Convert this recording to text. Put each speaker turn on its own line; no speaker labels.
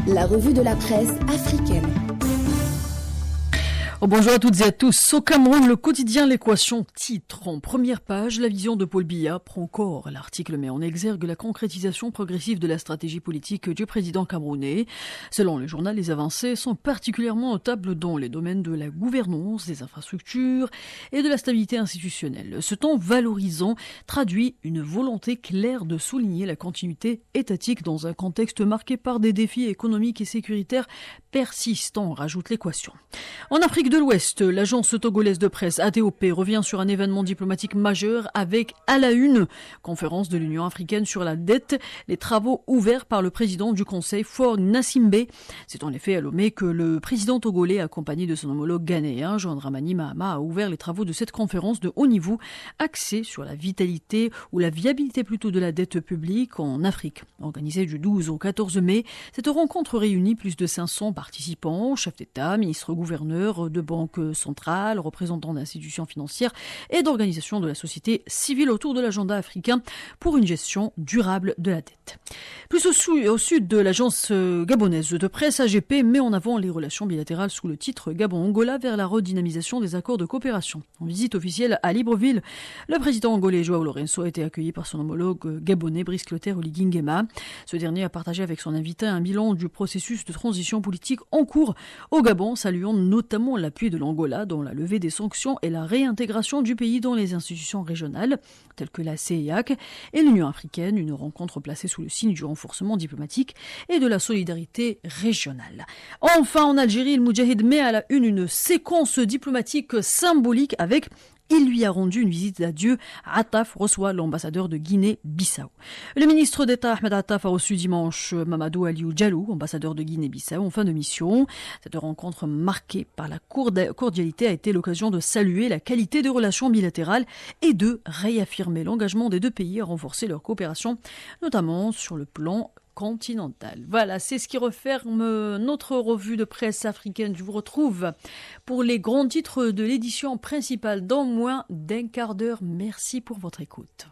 La revue de la presse africaine.
Bonjour à toutes et à tous. Au Cameroun, le quotidien L'Équation titre en première page la vision de Paul Biya prend corps. L'article met en exergue la concrétisation progressive de la stratégie politique du président camerounais. Selon le journal, les avancées sont particulièrement notables dans les domaines de la gouvernance, des infrastructures et de la stabilité institutionnelle. Ce ton valorisant traduit une volonté claire de souligner la continuité étatique dans un contexte marqué par des défis économiques et sécuritaires persistants, rajoute L'Équation. En Afrique de l'Ouest, l'agence togolaise de presse ATOP revient sur un événement diplomatique majeur avec à la une conférence de l'Union africaine sur la dette, les travaux ouverts par le président du Conseil Faure Gnassingbé. C'est en effet à Lomé que le président togolais, accompagné de son homologue ghanéen, John Dramani Mahama, a ouvert les travaux de cette conférence de haut niveau axée sur la vitalité ou la viabilité plutôt de la dette publique en Afrique. Organisée du 12 au 14 mai, cette rencontre réunit plus de 500 participants, chefs d'État, ministres, gouverneurs de banques centrales, représentants d'institutions financières et d'organisations de la société civile autour de l'agenda africain pour une gestion durable de la dette. Plus au sud de l'agence gabonaise de presse AGP met en avant les relations bilatérales sous le titre Gabon-Angola vers la redynamisation des accords de coopération. En visite officielle à Libreville, le président angolais João Lourenço a été accueilli par son homologue gabonais Brice Clotaire Oligui Nguema. Ce dernier a partagé avec son invité un bilan du processus de transition politique en cours au Gabon, saluant notamment l'appui de l'Angola dans la levée des sanctions et la réintégration du pays dans les institutions régionales, telles que la CEIAC et l'Union africaine, une rencontre placée sous le signe du renforcement diplomatique et de la solidarité régionale. Enfin, en Algérie, le Moudjahid met à la une séquence diplomatique symbolique avec il lui a rendu une visite d'adieu. Attaf reçoit l'ambassadeur de Guinée-Bissau. Le ministre d'État Ahmed Attaf a reçu dimanche Mamadou Aliou Diallo, ambassadeur de Guinée-Bissau, en fin de mission. Cette rencontre marquée par la cordialité a été l'occasion de saluer la qualité des relations bilatérales et de réaffirmer l'engagement des deux pays à renforcer leur coopération, notamment sur le plan continentale. Voilà, c'est ce qui referme notre revue de presse africaine. Je vous retrouve pour les grands titres de l'édition principale dans moins d'un quart d'heure. Merci pour votre écoute.